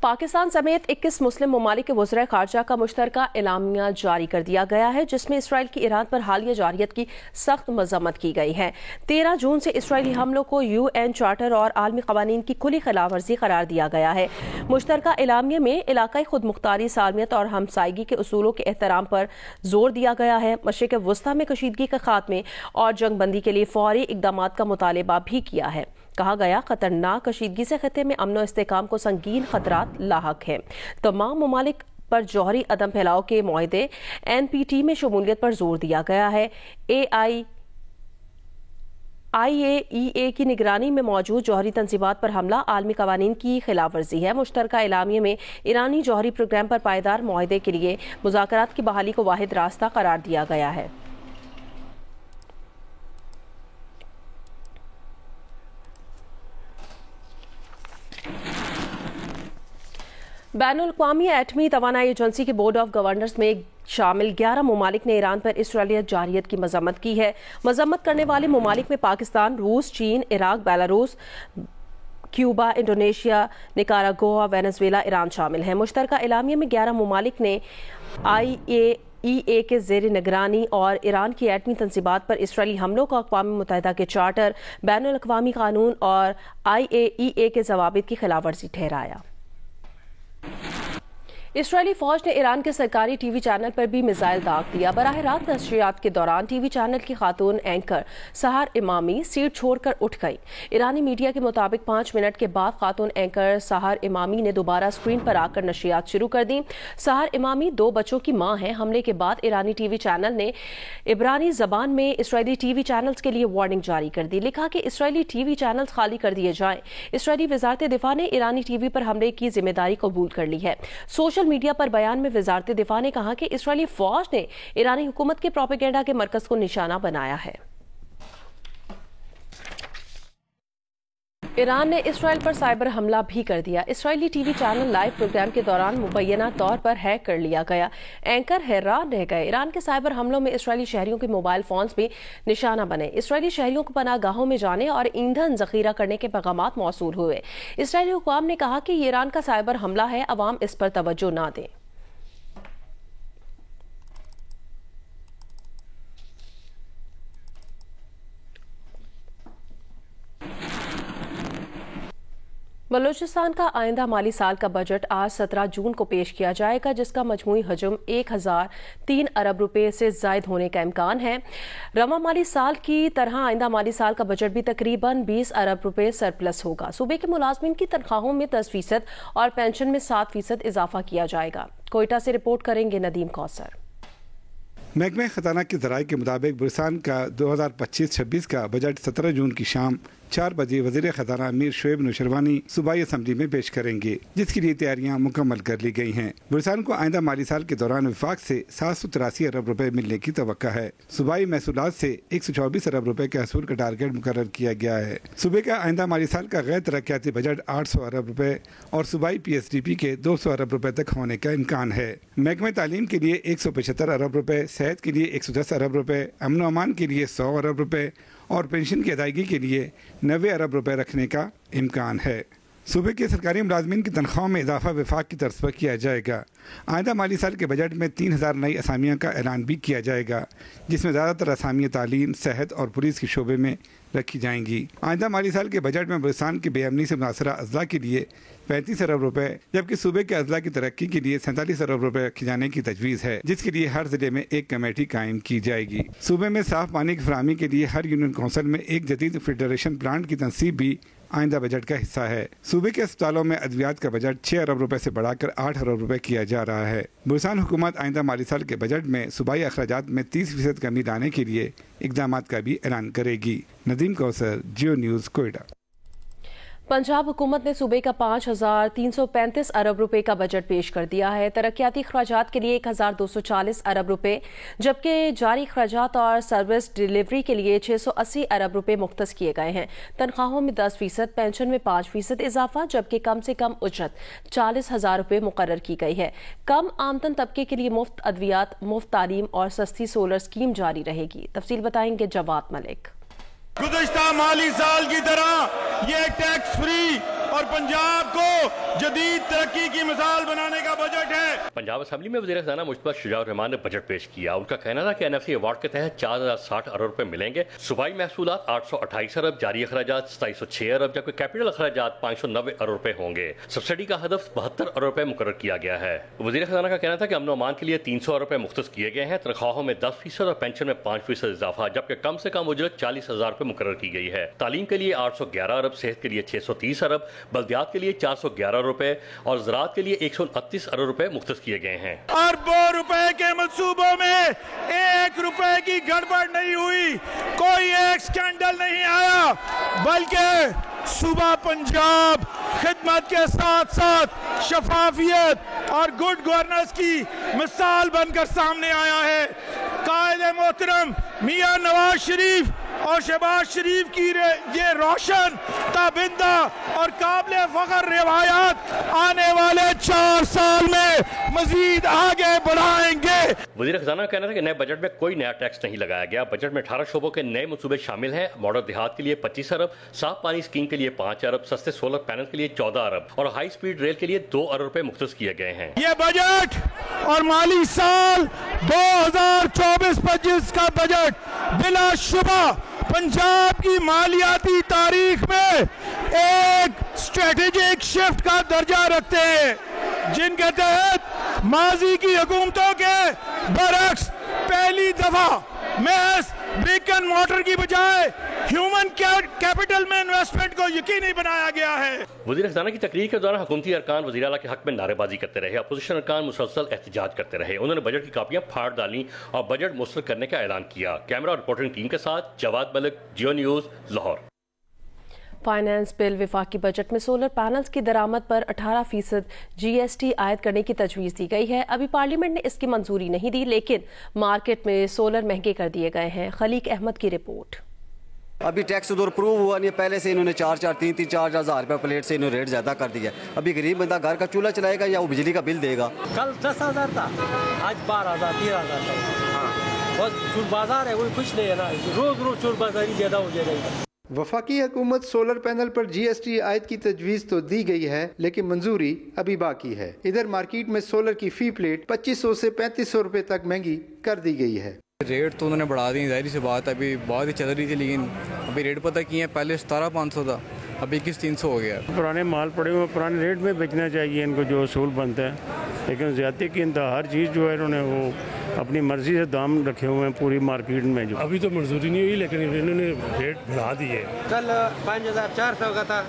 پاکستان سمیت 21 مسلم ممالک کے وزرائے خارجہ کا مشترکہ اعلامیہ جاری کر دیا گیا ہے، جس میں اسرائیل کی ایران پر حالیہ جارحیت کی سخت مذمت کی گئی ہے۔ 13 جون سے اسرائیلی حملوں کو UN چارٹر اور عالمی قوانین کی کھلی خلاف ورزی قرار دیا گیا ہے۔ مشترکہ اعلامیہ میں علاقائی خود مختاری، سالمیت اور ہمسائیگی کے اصولوں کے احترام پر زور دیا گیا ہے۔ مشرق وسطیٰ میں کشیدگی کے خاتمے اور جنگ بندی کے لیے فوری اقدامات کا مطالبہ بھی کیا ہے۔ کہا گیا خطرناک کشیدگی سے خطے میں امن و استحکام کو سنگین خطرات لاحق ہیں۔ تمام ممالک پر جوہری عدم پھیلاؤ کے معاہدے NPT میں شمولیت پر زور دیا گیا ہے۔ IAEA کی نگرانی میں موجود جوہری تنصیبات پر حملہ عالمی قوانین کی خلاف ورزی ہے۔ مشترکہ اعلامیہ میں ایرانی جوہری پروگرام پر پائیدار معاہدے کے لیے مذاکرات کی بحالی کو واحد راستہ قرار دیا گیا ہے۔ بین الاقوامی ایٹمی توانائی ایجنسی کے بورڈ آف گورنرز میں شامل 11 ممالک نے ایران پر اسرائیلی جارحیت کی مذمت کی ہے۔ مذمت کرنے والے ممالک میں پاکستان، روس، چین، عراق، Belarus, Cuba, Indonesia, Nicaragua, Venezuela, ایران شامل ہیں۔ مشترکہ اعلامیہ میں 11 ممالک نے IAEA کے زیر نگرانی اور ایران کی ایٹمی تنصیبات پر اسرائیلی حملوں کو اقوام متحدہ کے چارٹر، بین الاقوامی قانون اور IAEA کے ضوابط کی خلاف ورزی ٹھہرایا۔ اسرائیلی فوج نے ایران کے سرکاری ٹی وی چینل پر بھی میزائل داغ دیا۔ براہ راست نشریات کے دوران ٹی وی چینل کی خاتون اینکر سحر امامی سیٹ چھوڑ کر اٹھ گئی۔ ایرانی میڈیا کے مطابق 5 منٹ کے بعد خاتون اینکر سحر امامی نے دوبارہ سکرین پر آ کر نشریات شروع کر دیں۔ سحر امامی 2 بچوں کی ماں ہیں۔ حملے کے بعد ایرانی ٹی وی چینل نے عبرانی زبان میں اسرائیلی ٹی وی چینلز کے لیے وارننگ جاری کر دی۔ لکھا کہ اسرائیلی ٹی وی چینلز خالی کر دیے جائیں۔ اسرائیلی وزارت دفاع نے ایرانی ٹی وی پر حملے کی ذمہ داری قبول کر لی ہے۔ سوشل میڈیا پر بیان میں وزارت دفاع نے کہا کہ اسرائیلی فوج نے ایرانی حکومت کے پروپیگنڈا کے مرکز کو نشانہ بنایا ہے۔ ایران نے اسرائیل پر سائبر حملہ بھی کر دیا۔ اسرائیلی T V channel live programme کے دوران مبینہ طور پر ہیک کر لیا گیا۔ اینکر حیران رہ گئے۔ ایران کے سائبر حملوں میں اسرائیلی شہریوں کے موبائل فونز بھی نشانہ بنے۔ اسرائیلی شہریوں کو پناہ گاہوں میں جانے اور ایندھن ذخیرہ کرنے کے پیغامات موصول ہوئے۔ اسرائیلی حکام نے کہا کہ یہ ایران کا سائبر حملہ ہے، عوام اس پر توجہ نہ دیں۔ بلوچستان کا آئندہ مالی سال کا بجٹ آج 17 جون کو پیش کیا جائے گا، جس کا مجموعی حجم 1003 ارب روپے سے زائد ہونے کا امکان ہے۔ رواں مالی سال کی طرح آئندہ مالی سال کا بجٹ بھی تقریباً 20 ارب روپے سرپلس ہوگا۔ صوبے کے ملازمین کی تنخواہوں میں 10% اور پینشن میں 7% اضافہ کیا جائے گا۔ کوئٹہ سے رپورٹ کریں گے ندیم کوثر۔ محکمہ خزانہ کے ذرائع کے مطابق بلوچستان کا 2025-26 کا بجٹ 17 جون کی شام 4 بجے وزیر خزانہ میر شعیب نوشروانی صوبائی اسمبلی میں پیش کریں گے، جس کے لیے تیاریاں مکمل کر لی گئی ہیں۔ بلوچستان کو آئندہ مالی سال کے دوران وفاق سے 783 ارب روپے ملنے کی توقع ہے۔ صوبائی محصولات سے 124 ارب روپے کے حصول کا ٹارگیٹ مقرر کیا گیا ہے۔ صوبے کا آئندہ مالی سال کا غیر ترقیاتی بجٹ 800 ارب روپے اور صوبائی PSDP کے 200 ارب روپے تک ہونے کا امکان ہے۔ محکمہ تعلیم کے لیے 175 ارب روپے، صحت کے لیے 110 ارب روپے، امن و امان کے لیے 100 ارب روپے اور پینشن کی ادائیگی کے لیے 90 ارب روپے رکھنے کا امکان ہے۔ صوبے کے سرکاری ملازمین کی تنخواہوں میں اضافہ وفاق کی طرز پر کیا جائے گا۔ آئندہ مالی سال کے بجٹ میں 3000 نئی اسامیاں کا اعلان بھی کیا جائے گا، جس میں زیادہ تر اسامیاں تعلیم، صحت اور پولیس کے شعبے میں رکھی جائیں گی۔ آئندہ مالی سال کے بجٹ میں بلوچستان کی بے امنی سے متاثرہ اضلاع کے لیے 35 ارب روپے جبکہ صوبے کے اضلاع کی ترقی کے لیے 47 ارب روپے رکھے جانے کی تجویز ہے، جس کے لیے ہر ضلع میں ایک کمیٹی قائم کی جائے گی۔ صوبے میں صاف پانی کی فراہمی کے لیے ہر یونین کونسل میں ایک جدید فلٹریشن پلانٹ کی تنصیب بھی آئندہ بجٹ کا حصہ ہے۔ صوبے کے اسپتالوں میں ادویات کا بجٹ 6 ارب روپے سے بڑھا کر 8 ارب روپے کیا جا رہا ہے۔ بلوچستان حکومت آئندہ مالی سال کے بجٹ میں صوبائی اخراجات میں 30% کمی لانے کے لیے اقدامات کا بھی اعلان کرے گی۔ ندیم کوثر، جیو نیوز، کوئٹہ۔ پنجاب حکومت نے صوبے کا 5335 ارب روپے کا بجٹ پیش کر دیا ہے۔ ترقیاتی اخراجات کے لیے 1240 ارب روپے جبکہ جاری اخراجات اور سروس ڈیلیوری کے لیے 680 ارب روپے مختص کیے گئے ہیں۔ تنخواہوں میں 10%، پینشن میں 5% اضافہ جبکہ کم سے کم اجرت 40,000 روپے مقرر کی گئی ہے۔ کم آمدن طبقے کے لیے مفت ادویات، مفت تعلیم اور سستی سولر اسکیم جاری رہے گی۔ تفصیل بتائیں گے جواد ملک۔ گزشتہ مالی سال کی طرح یہ ٹیکس فری اور پنجاب کو جدید ترقی کی مثال بنانے کا بجٹ ہے۔ پنجاب اسمبلی میں وزیر خزانہ مشتبہ شجاع الرحمان نے بجٹ پیش کیا۔ ان کا کہنا تھا کہ NFC ایوارڈ کے تحت 4060 ارب روپے ملیں گے۔ صوبائی محصولات 828 ارب، جاری اخراجات 2706 ارب، جبکہ کیپٹل اخراجات 590 ارب روپے ہوں گے۔ سبسڈی کا ہدف 72 ارب روپے مقرر کیا گیا ہے۔ وزیر خزانہ کا کہنا تھا کہ امن و امان کے لیے 300 ارب روپے مختص کیے گئے ہیں۔ تنخواہوں میں 10% اور پینشن میں 5% اضافہ، جبکہ کم سے کم اجرت 40,000 روپے مقرر کی گئی ہے۔ تعلیم کے لیے 811 ارب، صحت کے لیے 630 ارب، بلدیات کے لیے 411 روپے اور زراعت کے لیے 129 ارب روپے مختص کیے گئے ہیں۔ اربوں روپے کے منصوبوں میں 1 روپے کی گڑبڑ نہیں ہوئی، کوئی ایک سکینڈل نہیں آیا، بلکہ صوبہ پنجاب خدمت کے ساتھ ساتھ شفافیت اور گڈ گورننس کی مثال بن کر سامنے آیا ہے۔ قائد محترم میاں نواز شریف اور شہباز شریف کی یہ روشن تابندہ اور قابل فخر روایات آنے والے 4 سال میں مزید آگے بڑھائیں گے۔ وزیر خزانہ کا کہنا تھا کہ نئے بجٹ میں کوئی نیا ٹیکس نہیں لگایا گیا۔ بجٹ میں 18 شعبوں کے نئے منصوبے شامل ہیں۔ ماڈل دیہات کے لیے 25 ارب، صاف پانی اسکیم کے لیے 5 ارب، سستے سولر پینل کے لیے 14 ارب اور ہائی سپیڈ ریل کے لیے 2 ارب روپے مختص کیے گئے ہیں۔ یہ بجٹ اور مالی سال 2024-25 کا بجٹ بلا شبہ پنجاب کی مالیاتی تاریخ میں ایک اسٹریٹجک شفٹ کا درجہ رکھتے ہیں، جن کے تحت ماضی کی حکومتوں کے برعکس پہلی دفعہ محض برک اینڈ مورٹر کی بجائے ہیومن کیپٹل میں انویسٹمنٹ کو یقینی بنایا گیا ہے۔ وزیر خزانہ کی تقریر کے دوران حکومتی ارکان وزیر اعلیٰ کے حق میں نعرے بازی کرتے رہے۔ اپوزیشن ارکان مسلسل احتجاج کرتے رہے۔ انہوں نے بجٹ کی کاپیاں پھاڑ ڈالیں اور بجٹ مسترد کرنے کا اعلان کیا۔ کیمرہ اور رپورٹنگ ٹیم کے ساتھ جواد ملک، Jio news, Lahore. Finance bill وفاقی بجٹ میں سولر پینلز کی درآمد پر 18% GST عائد کرنے کی تجویز دی گئی ہے۔ ابھی پارلیمنٹ نے اس کی منظوری نہیں دی، لیکن مارکیٹ میں سولر مہنگے کر دیے گئے ہیں۔ خلیق احمد کی رپورٹ۔ ابھی ٹیکس ادھر اپروو ہوا نہیں، پہلے سے انہوں نے 4 ہزار روپے پلیٹ سے انہوں نے ریٹ زیادہ کر دیا۔ ابھی غریب بندہ گھر کا چولہا چلائے گا یا وہ بجلی کا بل دے گا؟ کل 10,000 تھا، آج 12,000 13,000 تھا۔ بس چور بازار ہے، وہ کچھ نہیں ہے نا، روز چور بازاری زیادہ ہو جائے گا۔ وفاقی حکومت سولر پینل پر GST عائد کی تجویز تو دی گئی ہے، لیکن منظوری ابھی باقی ہے۔ ادھر مارکیٹ میں سولر کی فی پلیٹ 2500 سے 3500 روپے تک مہنگی کر دی گئی ہے۔ ریٹ تو انہوں نے بڑھا دی، ظاہری سی بات ہے، ابھی بہت ہی چل رہی تھی، لیکن ابھی ریٹ پتہ کیے ہیں، پہلے 17,500 تھا، ابھی 21,300 ہو گیا۔ پرانے مال پڑے ہوئے پرانے ریٹ میں بیچنا چاہیے ان کو جو اصول بنتا ہے، لیکن زیادتی کی انتہا ہر چیز جو ہے انہوں نے وہ اپنی مرضی سے دام رکھے ہوئے ہیں پوری مارکیٹ میں۔ جو ابھی تو منظوری نہیں ہوئی، لیکن انہوں نے ریٹ بڑھا دیے۔ کل 5,400 کا تھا،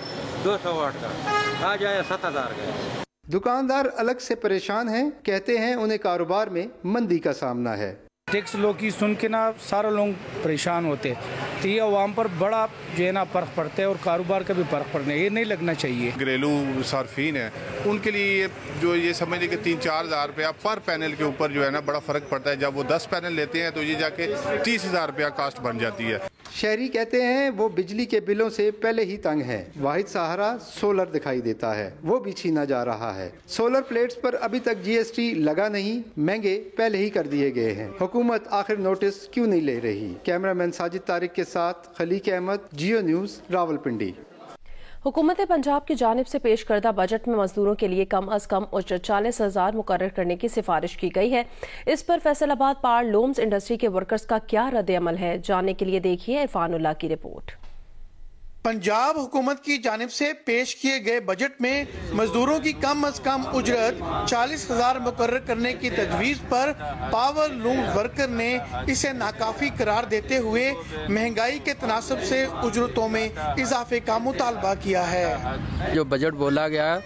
200 واٹ کا، آج آیا 7,000 کا۔ دکاندار الگ سے پریشان ہیں، کہتے ہیں انہیں کاروبار میں مندی کا سامنا ہے۔ ٹیکس لو کی سن کے نا سارے لوگ پریشان ہوتے، تو یہ عوام پر بڑا جو ہے نا فرق پڑتا ہے، اور کاروبار کا بھی فرق پڑنا ہے، یہ نہیں لگنا چاہیے۔ گھریلو صارفین ہیں ان کے لیے جو یہ سمجھ لیں کہ 3-4 ہزار روپیہ پر پینل کے اوپر جو ہے نا بڑا فرق پڑتا ہے۔ جب وہ 10 پینل لیتے ہیں تو یہ جا کے 30,000 روپیہ کاسٹ بن جاتی ہے۔ شہری کہتے ہیں وہ بجلی کے بلوں سے پہلے ہی تنگ ہیں، واحد سہارا سولر دکھائی دیتا ہے، وہ بھی چھینا جا رہا ہے۔ سولر پلیٹس پر ابھی تک GST لگا نہیں، مہنگے پہلے ہی کر دیے گئے ہیں۔ حکومت آخر نوٹس کیوں نہیں لے رہی؟ کیمرہ مین ساجد طارق کے ساتھ خلیق احمد، جیو نیوز، راولپنڈی۔ حکومت پنجاب کی جانب سے پیش کردہ بجٹ میں مزدوروں کے لیے کم از کم اجرت 40,000 مقرر کرنے کی سفارش کی گئی ہے۔ اس پر فیصل آباد پاور لومز انڈسٹری کے ورکرز کا کیا رد عمل ہے، جاننے کے لیے دیکھیے عرفان اللہ کی رپورٹ۔ پنجاب حکومت کی جانب سے پیش کیے گئے بجٹ میں مزدوروں کی کم از کم اجرت 40,000 مقرر کرنے کی تجویز پر پاور لوم ورکر نے اسے ناکافی قرار دیتے ہوئے مہنگائی کے تناسب سے اجرتوں میں اضافے کا مطالبہ کیا ہے۔ جو بجٹ بولا گیا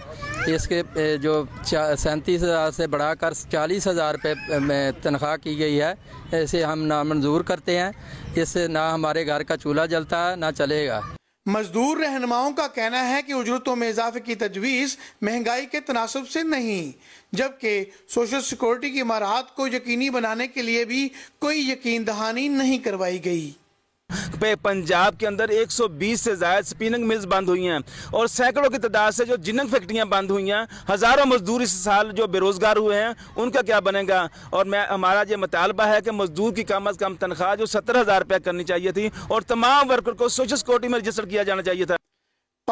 اس کے جو 37,000 سے بڑھا کر 40,000 روپے میں تنخواہ کی گئی ہے، اسے ہم نامنظور کرتے ہیں۔ اس سے نہ ہمارے گھر کا چولہا جلتا ہے نہ چلے گا۔ مزدور رہنماؤں کا کہنا ہے کہ اجرتوں میں اضافے کی تجویز مہنگائی کے تناسب سے نہیں، جبکہ سوشل سیکورٹی کی مراحت کو یقینی بنانے کے لیے بھی کوئی یقین دہانی نہیں کروائی گئی۔ پنجاب کے اندر 120 سے زائد سپیننگ ملز بند ہوئی ہیں اور سینکڑوں کی تعداد سے جو جننگ فیکٹریاں بند ہوئی ہیں، ہزاروں مزدور اس سال جو بے روزگار ہوئے ہیں ان کا کیا بنے گا؟ اور ہمارا یہ مطالبہ ہے کہ مزدور کی کم از کم تنخواہ جو 70,000 روپے کرنی چاہیے تھی اور تمام ورکر کو سوشل سیکورٹی میں رجسٹر کیا جانا چاہیے تھا۔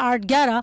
8-11